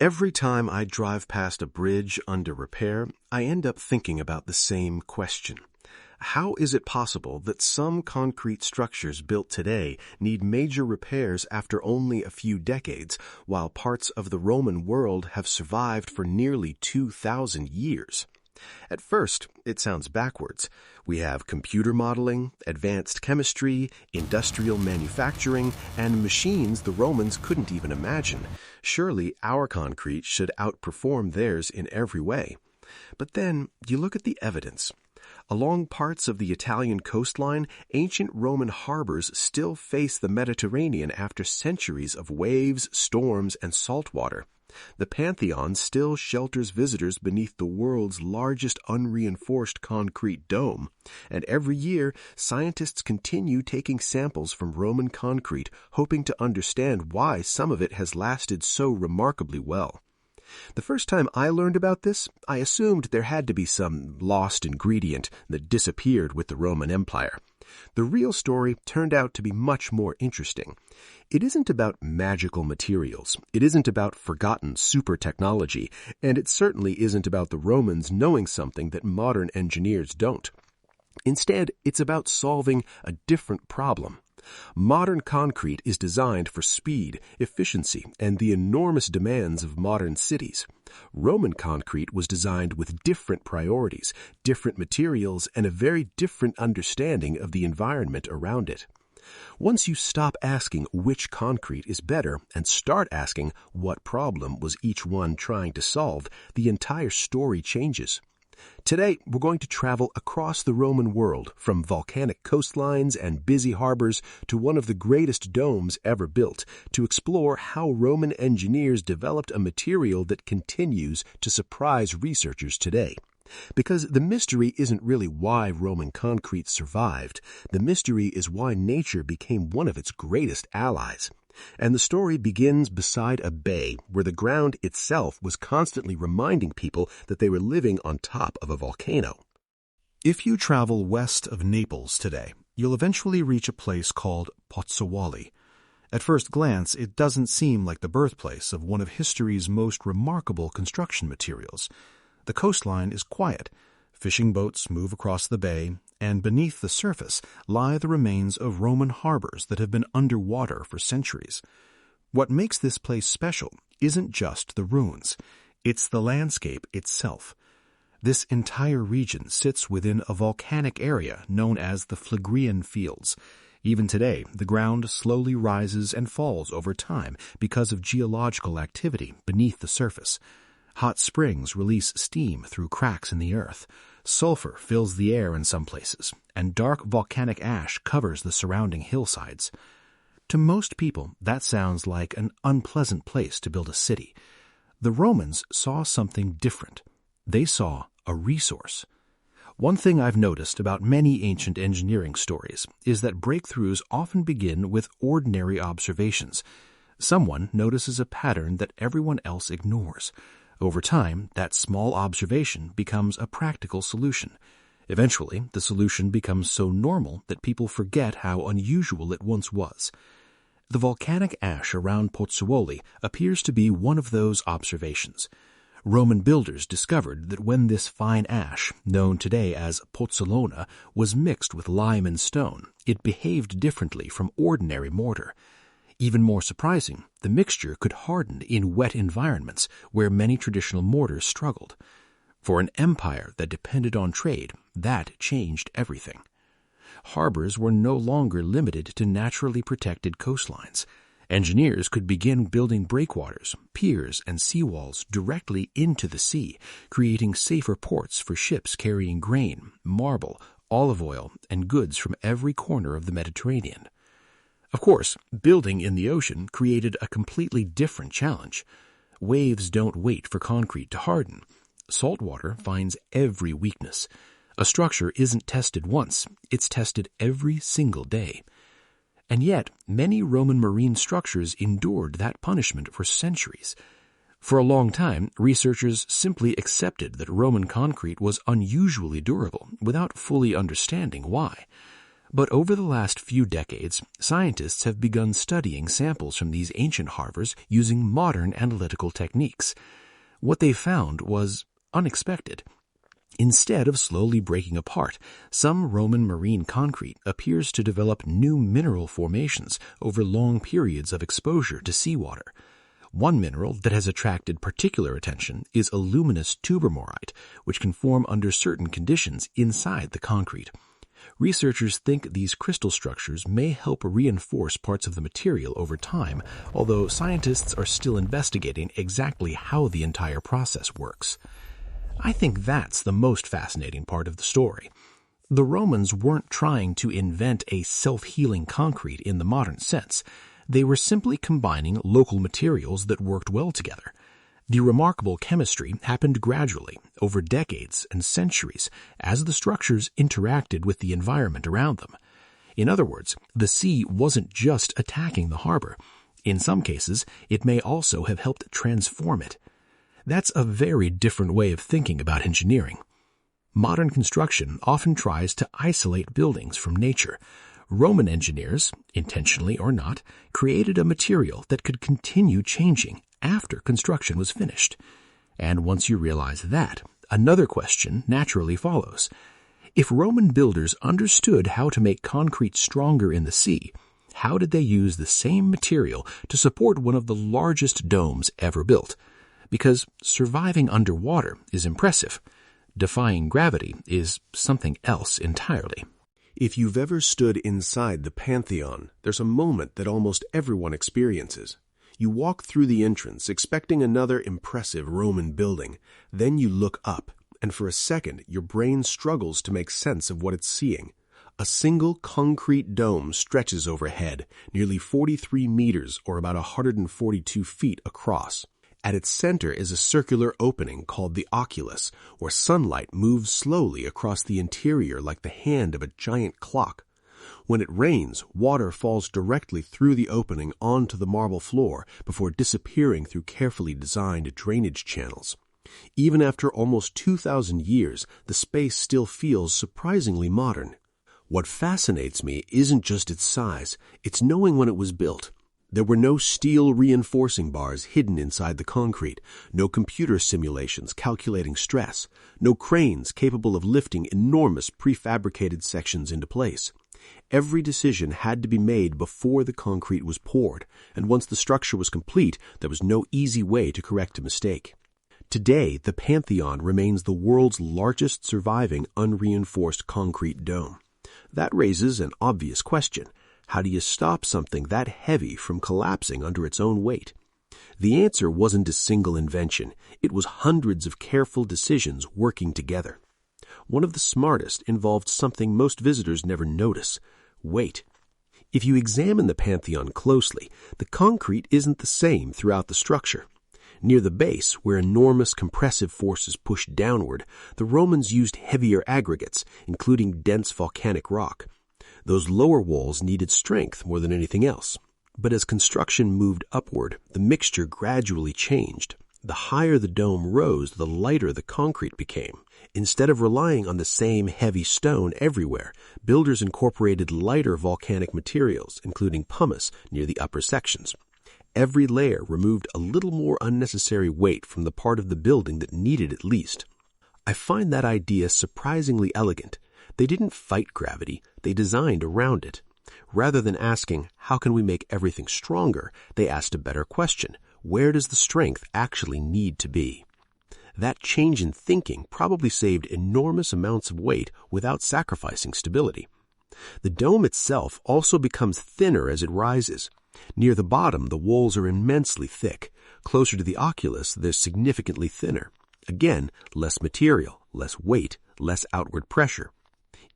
Every time I drive past a bridge under repair, I end up thinking about the same question. How is it possible that some concrete structures built today need major repairs after only a few decades, while parts of the Roman world have survived for nearly 2,000 years? At first, it sounds backwards. We have computer modeling, advanced chemistry, industrial manufacturing, and machines the Romans couldn't even imagine. Surely our concrete should outperform theirs in every way. But then you look at the evidence. Along parts of the Italian coastline, ancient Roman harbors still face the Mediterranean after centuries of waves, storms, and salt water. The Pantheon still shelters visitors beneath the world's largest unreinforced concrete dome, and every year scientists continue taking samples from Roman concrete, hoping to understand why some of it has lasted so remarkably well. The first time I learned about this, I assumed there had to be some lost ingredient that disappeared with the Roman Empire. The real story turned out to be much more interesting. It isn't about magical materials, it isn't about forgotten super technology, and it certainly isn't about the Romans knowing something that modern engineers don't. Instead, it's about solving a different problem. Modern concrete is designed for speed, efficiency, and the enormous demands of modern cities. Roman concrete was designed with different priorities, different materials, and a very different understanding of the environment around it. Once you stop asking which concrete is better and start asking what problem was each one trying to solve, the entire story changes. Today, we're going to travel across the Roman world, from volcanic coastlines and busy harbors to one of the greatest domes ever built, to explore how Roman engineers developed a material that continues to surprise researchers today. Because the mystery isn't really why Roman concrete survived. The mystery is why nature became one of its greatest allies. And the story begins beside a bay where the ground itself was constantly reminding people that they were living on top of a volcano. If you travel west of Naples today, you'll eventually reach a place called Pozzolanic. At first glance, it doesn't seem like the birthplace of one of history's most remarkable construction materials. The coastline is quiet. Fishing boats move across the bay, and beneath the surface lie the remains of Roman harbors that have been underwater for centuries. What makes this place special isn't just the ruins. It's the landscape itself. This entire region sits within a volcanic area known as the Phlegrean Fields. Even today, the ground slowly rises and falls over time because of geological activity beneath the surface. Hot springs release steam through cracks in the earth. Sulfur fills the air in some places, and dark volcanic ash covers the surrounding hillsides. To most people, that sounds like an unpleasant place to build a city. The Romans saw something different. They saw a resource. One thing I've noticed about many ancient engineering stories is that breakthroughs often begin with ordinary observations. Someone notices a pattern that everyone else ignores. Over time, that small observation becomes a practical solution. Eventually, the solution becomes so normal that people forget how unusual it once was. The volcanic ash around Pozzuoli appears to be one of those observations. Roman builders discovered that when this fine ash, known today as pozzolana, was mixed with lime and stone, it behaved differently from ordinary mortar. Even more surprising, the mixture could harden in wet environments where many traditional mortars struggled. For an empire that depended on trade, that changed everything. Harbors were no longer limited to naturally protected coastlines. Engineers could begin building breakwaters, piers, and seawalls directly into the sea, creating safer ports for ships carrying grain, marble, olive oil, and goods from every corner of the Mediterranean. Of course, building in the ocean created a completely different challenge. Waves don't wait for concrete to harden. Salt water finds every weakness. A structure isn't tested once, it's tested every single day. And yet, many Roman marine structures endured that punishment for centuries. For a long time, researchers simply accepted that Roman concrete was unusually durable without fully understanding why. But over the last few decades, scientists have begun studying samples from these ancient harbors using modern analytical techniques. What they found was unexpected. Instead of slowly breaking apart, some Roman marine concrete appears to develop new mineral formations over long periods of exposure to seawater. One mineral that has attracted particular attention is aluminous tubermorite, which can form under certain conditions inside the concrete. Researchers think these crystal structures may help reinforce parts of the material over time, although scientists are still investigating exactly how the entire process works. I think that's the most fascinating part of the story. The Romans weren't trying to invent a self-healing concrete in the modern sense. They were simply combining local materials that worked well together. The remarkable chemistry happened gradually, over decades and centuries, as the structures interacted with the environment around them. In other words, the sea wasn't just attacking the harbor. In some cases, it may also have helped transform it. That's a very different way of thinking about engineering. Modern construction often tries to isolate buildings from nature. Roman engineers, intentionally or not, created a material that could continue changing after construction was finished. And once you realize that, another question naturally follows. If Roman builders understood how to make concrete stronger in the sea, how did they use the same material to support one of the largest domes ever built? Because surviving underwater is impressive. Defying gravity is something else entirely. If you've ever stood inside the Pantheon, there's a moment that almost everyone experiences. You walk through the entrance expecting another impressive Roman building. Then you look up, and for a second your brain struggles to make sense of what it's seeing. A single concrete dome stretches overhead, nearly 43 meters or about 142 feet across. At its center is a circular opening called the oculus, where sunlight moves slowly across the interior like the hand of a giant clock. When it rains, water falls directly through the opening onto the marble floor before disappearing through carefully designed drainage channels. Even after almost 2,000 years, the space still feels surprisingly modern. What fascinates me isn't just its size, it's knowing when it was built. There were no steel reinforcing bars hidden inside the concrete, no computer simulations calculating stress, no cranes capable of lifting enormous prefabricated sections into place. Every decision had to be made before the concrete was poured, and once the structure was complete, there was no easy way to correct a mistake. Today, the Pantheon remains the world's largest surviving unreinforced concrete dome. That raises an obvious question. How do you stop something that heavy from collapsing under its own weight? The answer wasn't a single invention. It was hundreds of careful decisions working together. One of the smartest involved something most visitors never notice: weight. If you examine the Pantheon closely, the concrete isn't the same throughout the structure. Near the base, where enormous compressive forces pushed downward, the Romans used heavier aggregates, including dense volcanic rock. Those lower walls needed strength more than anything else. But as construction moved upward, the mixture gradually changed. The higher the dome rose, the lighter the concrete became. Instead of relying on the same heavy stone everywhere, builders incorporated lighter volcanic materials, including pumice, near the upper sections. Every layer removed a little more unnecessary weight from the part of the building that needed it least. I find that idea surprisingly elegant. They didn't fight gravity, they designed around it. Rather than asking, how can we make everything stronger, they asked a better question: where does the strength actually need to be? That change in thinking probably saved enormous amounts of weight without sacrificing stability. The dome itself also becomes thinner as it rises. Near the bottom, the walls are immensely thick. Closer to the oculus, they're significantly thinner. Again, less material, less weight, less outward pressure.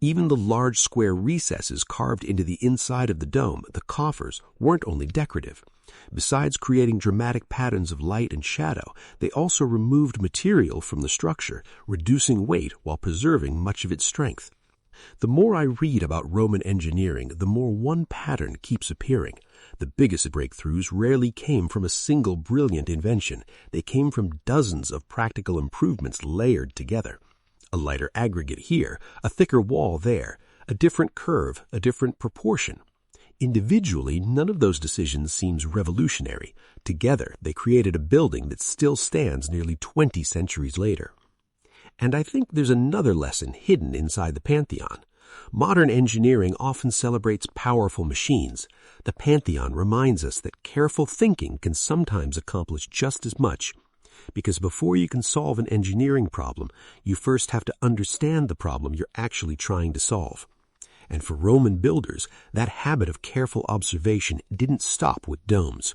Even the large square recesses carved into the inside of the dome, the coffers, weren't only decorative. Besides creating dramatic patterns of light and shadow, they also removed material from the structure, reducing weight while preserving much of its strength. The more I read about Roman engineering, the more one pattern keeps appearing. The biggest breakthroughs rarely came from a single brilliant invention. They came from dozens of practical improvements layered together. A lighter aggregate here, a thicker wall there, a different curve, a different proportion. Individually, none of those decisions seems revolutionary. Together, they created a building that still stands nearly 20 centuries later. And I think there's another lesson hidden inside the Pantheon. Modern engineering often celebrates powerful machines. The Pantheon reminds us that careful thinking can sometimes accomplish just as much. Because before you can solve an engineering problem, you first have to understand the problem you're actually trying to solve. And for Roman builders, that habit of careful observation didn't stop with domes.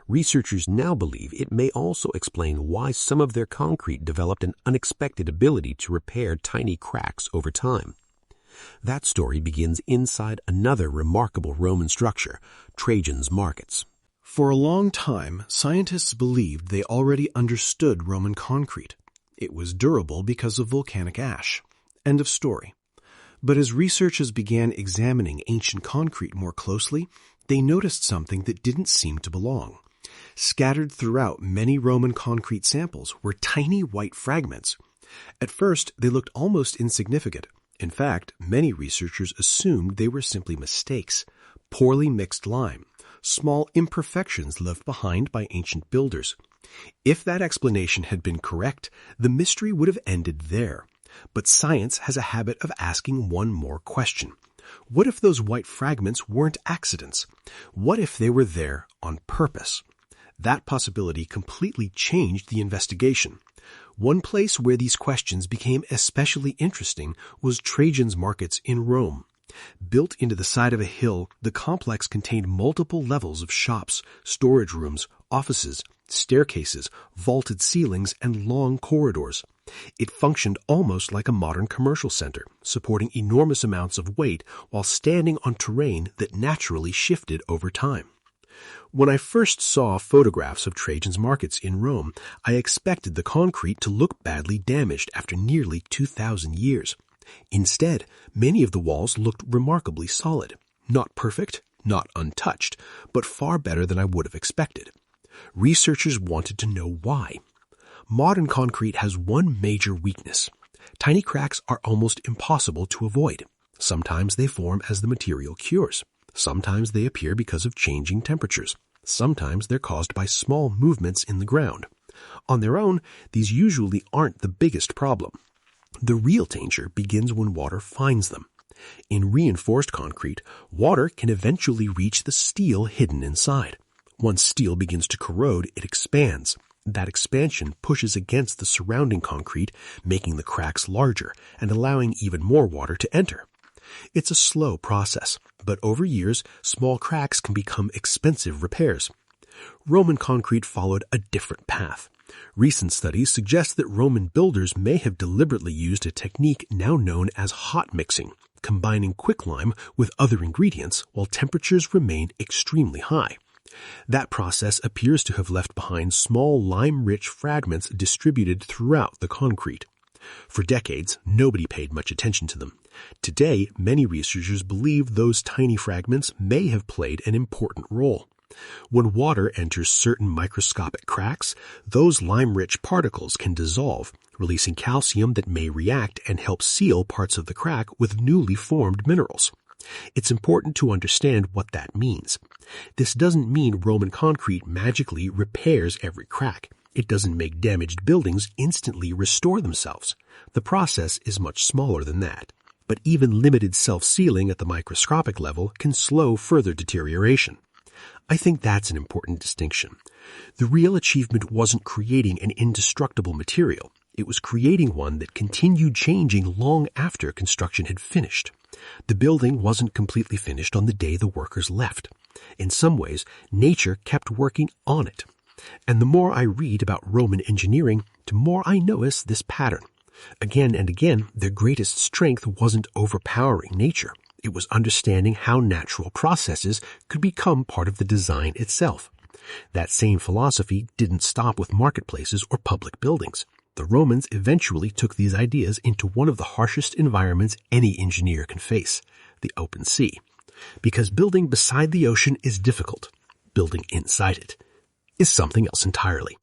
Researchers now believe it may also explain why some of their concrete developed an unexpected ability to repair tiny cracks over time. That story begins inside another remarkable Roman structure, Trajan's Markets. For a long time, scientists believed they already understood Roman concrete. It was durable because of volcanic ash. End of story. But as researchers began examining ancient concrete more closely, they noticed something that didn't seem to belong. Scattered throughout many Roman concrete samples were tiny white fragments. At first, they looked almost insignificant. In fact, many researchers assumed they were simply mistakes, poorly mixed lime, small imperfections left behind by ancient builders. If that explanation had been correct, the mystery would have ended there. But science has a habit of asking one more question. What if those white fragments weren't accidents? What if they were there on purpose? That possibility completely changed the investigation. One place where these questions became especially interesting was Trajan's Markets in Rome. Built into the side of a hill, the complex contained multiple levels of shops, storage rooms, offices, staircases, vaulted ceilings, and long corridors. It functioned almost like a modern commercial center, supporting enormous amounts of weight while standing on terrain that naturally shifted over time. When I first saw photographs of Trajan's Markets in Rome, I expected the concrete to look badly damaged after nearly 2,000 years. Instead, many of the walls looked remarkably solid. Not perfect, not untouched, but far better than I would have expected. Researchers wanted to know why. Modern concrete has one major weakness. Tiny cracks are almost impossible to avoid. Sometimes they form as the material cures. Sometimes they appear because of changing temperatures. Sometimes they're caused by small movements in the ground. On their own, these usually aren't the biggest problem. The real danger begins when water finds them. In reinforced concrete, water can eventually reach the steel hidden inside. Once steel begins to corrode, it expands. That expansion pushes against the surrounding concrete, making the cracks larger and allowing even more water to enter. It's a slow process, but over years, small cracks can become expensive repairs. Roman concrete followed a different path. Recent studies suggest that Roman builders may have deliberately used a technique now known as hot mixing, combining quicklime with other ingredients while temperatures remain extremely high. That process appears to have left behind small lime-rich fragments distributed throughout the concrete. For decades, nobody paid much attention to them. Today, many researchers believe those tiny fragments may have played an important role. When water enters certain microscopic cracks, those lime-rich particles can dissolve, releasing calcium that may react and help seal parts of the crack with newly formed minerals. It's important to understand what that means. This doesn't mean Roman concrete magically repairs every crack. It doesn't make damaged buildings instantly restore themselves. The process is much smaller than that. But even limited self-sealing at the microscopic level can slow further deterioration. I think that's an important distinction. The real achievement wasn't creating an indestructible material. It was creating one that continued changing long after construction had finished. The building wasn't completely finished on the day the workers left. In some ways, nature kept working on it. And the more I read about Roman engineering, the more I notice this pattern. Again and again, their greatest strength wasn't overpowering nature. It was understanding how natural processes could become part of the design itself. That same philosophy didn't stop with marketplaces or public buildings. The Romans eventually took these ideas into one of the harshest environments any engineer can face, the open sea. Because building beside the ocean is difficult, building inside it is something else entirely.